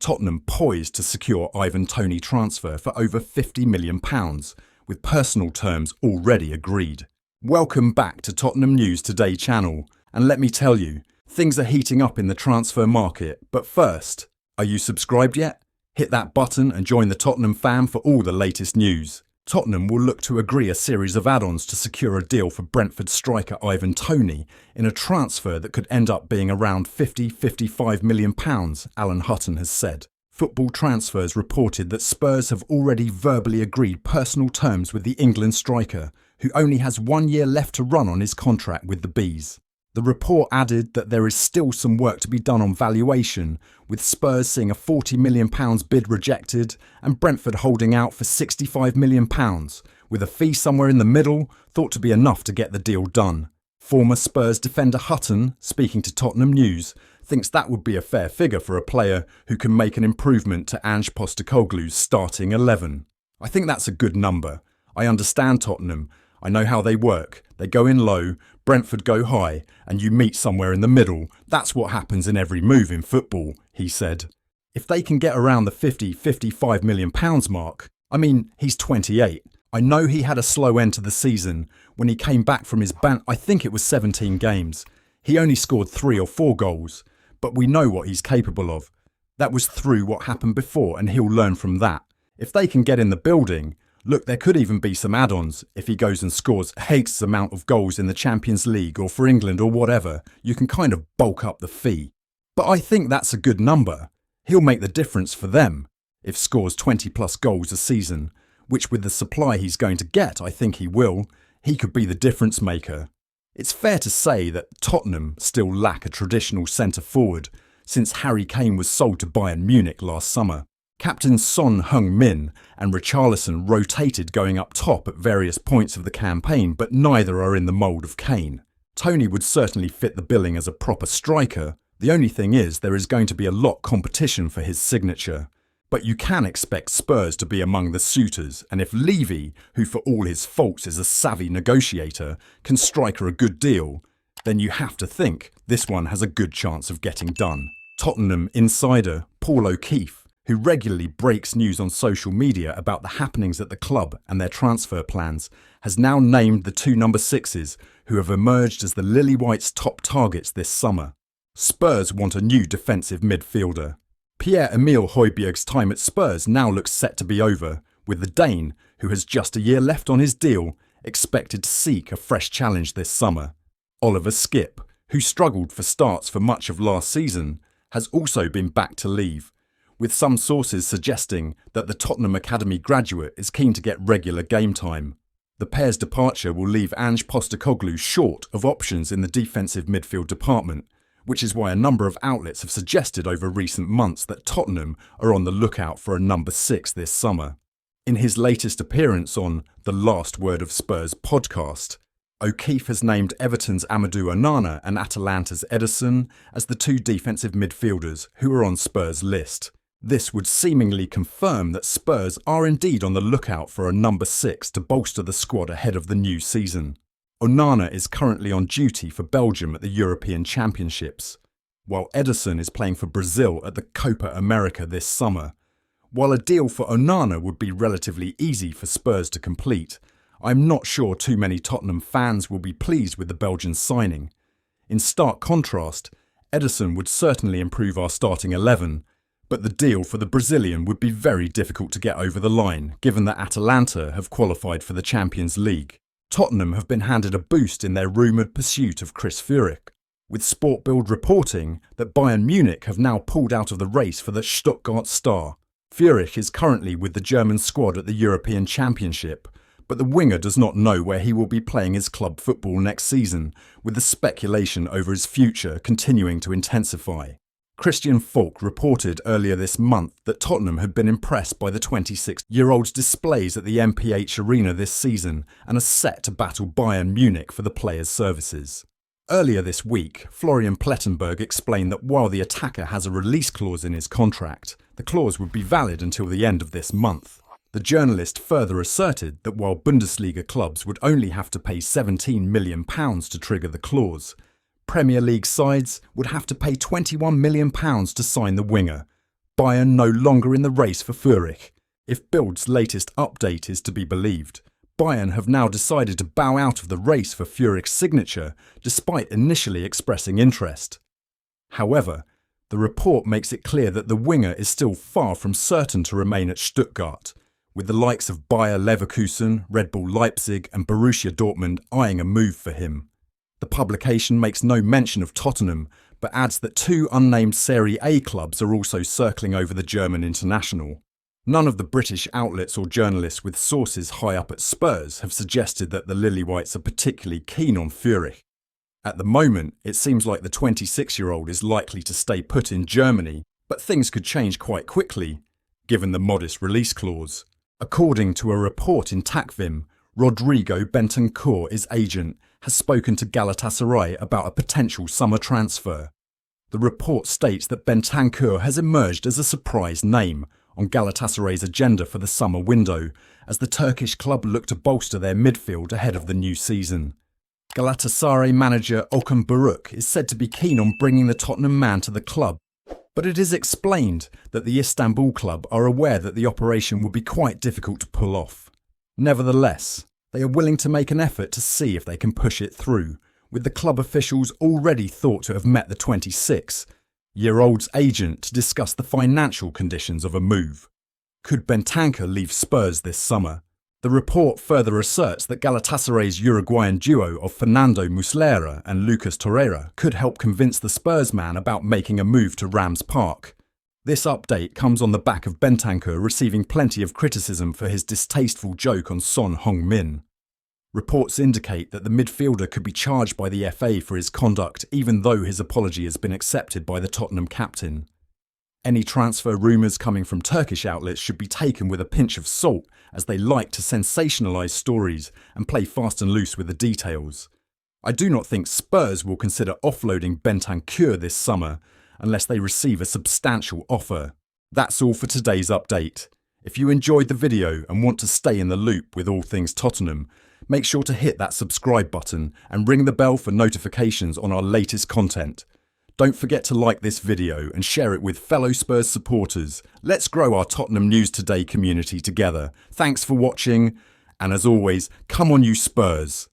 Tottenham poised to secure Ivan Toney transfer for over £50 million, with personal terms already agreed. Welcome back to Tottenham News Today channel, and let me tell you, things are heating up in the transfer market, but first, are you subscribed yet? Hit that button and join the Tottenham fam for all the latest news. Tottenham will look to agree a series of add-ons to secure a deal for Brentford striker Ivan Toney in a transfer that could end up being around £50–55 million, Alan Hutton has said. Football Transfers reported that Spurs have already verbally agreed personal terms with the England striker, who only has 1 year left to run on his contract with the Bees. The report added that there is still some work to be done on valuation, with Spurs seeing a £40 million bid rejected and Brentford holding out for £65 million, with a fee somewhere in the middle thought to be enough to get the deal done. Former Spurs defender Hutton, speaking to Tottenham News, thinks that would be a fair figure for a player who can make an improvement to Ange Postecoglou's starting 11. I think that's a good number. I understand Tottenham. I know how they work. They go in low, Brentford go high, and you meet somewhere in the middle. That's what happens in every move in football, he said. If they can get around the £50–55 million mark, I mean, he's 28. I know he had a slow end to the season. When he came back from his ban, I think it was 17 games. He only scored 3 or 4 goals, but we know what he's capable of. That was through what happened before, and he'll learn from that. If they can get in the building, look, there could even be some add-ons. If he goes and scores Higgs' amount of goals in the Champions League or for England or whatever, you can kind of bulk up the fee. But I think that's a good number. He'll make the difference for them. If scores 20 plus goals a season, which with the supply he's going to get, I think he will, he could be the difference maker. It's fair to say that Tottenham still lack a traditional centre-forward since Harry Kane was sold to Bayern Munich last summer. Captain Son Heung-min and Richarlison rotated going up top at various points of the campaign, but neither are in the mould of Kane. Toney would certainly fit the billing as a proper striker. The only thing is there is going to be a lot competition for his signature. But you can expect Spurs to be among the suitors, and if Levy, who for all his faults is a savvy negotiator, can strike her a good deal, then you have to think this one has a good chance of getting done. Tottenham insider Paul O'Keefe, who regularly breaks news on social media about the happenings at the club and their transfer plans, has now named the 2 number 6s who have emerged as the Lily Whites' top targets this summer. Spurs want a new defensive midfielder. Pierre-Emile Højbjerg's time at Spurs now looks set to be over, with the Dane, who has just a year left on his deal, expected to seek a fresh challenge this summer. Oliver Skipp, who struggled for starts for much of last season, has also been back to leave, with some sources suggesting that the Tottenham Academy graduate is keen to get regular game time. The pair's departure will leave Ange Postecoglou short of options in the defensive midfield department, which is why a number of outlets have suggested over recent months that Tottenham are on the lookout for a number 6 this summer. In his latest appearance on The Last Word of Spurs podcast, O'Keefe has named Everton's Amadou Onana and Atalanta's Ederson as the 2 defensive midfielders who are on Spurs' list. This would seemingly confirm that Spurs are indeed on the lookout for a number 6 to bolster the squad ahead of the new season. Onana is currently on duty for Belgium at the European Championships, while Ederson is playing for Brazil at the Copa America this summer. While a deal for Onana would be relatively easy for Spurs to complete, I'm not sure too many Tottenham fans will be pleased with the Belgian signing. In stark contrast, Ederson would certainly improve our starting 11, but the deal for the Brazilian would be very difficult to get over the line, given that Atalanta have qualified for the Champions League. Tottenham have been handed a boost in their rumoured pursuit of Chris Führich, with Sportbild reporting that Bayern Munich have now pulled out of the race for the Stuttgart star. Führich is currently with the German squad at the European Championship, but the winger does not know where he will be playing his club football next season, with the speculation over his future continuing to intensify. Christian Falk reported earlier this month that Tottenham had been impressed by the 26-year-old's displays at the MPH Arena this season and are set to battle Bayern Munich for the player's services. Earlier this week, Florian Plettenberg explained that while the attacker has a release clause in his contract, the clause would be valid until the end of this month. The journalist further asserted that while Bundesliga clubs would only have to pay £17 million to trigger the clause, Premier League sides would have to pay £21 million to sign the winger. Bayern no longer in the race for Fürich. If Bild's latest update is to be believed, Bayern have now decided to bow out of the race for Fürich's signature, despite initially expressing interest. However, the report makes it clear that the winger is still far from certain to remain at Stuttgart, with the likes of Bayer Leverkusen, Red Bull Leipzig and Borussia Dortmund eyeing a move for him. The publication makes no mention of Tottenham, but adds that 2 unnamed Serie A clubs are also circling over the German international. None of the British outlets or journalists with sources high up at Spurs have suggested that the Lily-Whites are particularly keen on Fürich. At the moment, it seems like the 26-year-old is likely to stay put in Germany, but things could change quite quickly, given the modest release clause. According to a report in Takvim, Rodrigo Bentancur, his agent, has spoken to Galatasaray about a potential summer transfer. The report states that Bentancur has emerged as a surprise name on Galatasaray's agenda for the summer window, as the Turkish club look to bolster their midfield ahead of the new season. Galatasaray manager Okan Buruk is said to be keen on bringing the Tottenham man to the club, but it is explained that the Istanbul club are aware that the operation would be quite difficult to pull off. Nevertheless, they are willing to make an effort to see if they can push it through, with the club officials already thought to have met the 26-year-old's agent to discuss the financial conditions of a move. Could Bentancur leave Spurs this summer? The report further asserts that Galatasaray's Uruguayan duo of Fernando Muslera and Lucas Torreira could help convince the Spurs man about making a move to Rams Park. This update comes on the back of Bentancur receiving plenty of criticism for his distasteful joke on Son Heung-min. Reports indicate that the midfielder could be charged by the FA for his conduct, even though his apology has been accepted by the Tottenham captain. Any transfer rumours coming from Turkish outlets should be taken with a pinch of salt, as they like to sensationalise stories and play fast and loose with the details. I do not think Spurs will consider offloading Bentancur this summer unless they receive a substantial offer. That's all for today's update. If you enjoyed the video and want to stay in the loop with all things Tottenham, make sure to hit that subscribe button and ring the bell for notifications on our latest content. Don't forget to like this video and share it with fellow Spurs supporters. Let's grow our Tottenham News Today community together. Thanks for watching, and as always, come on you Spurs!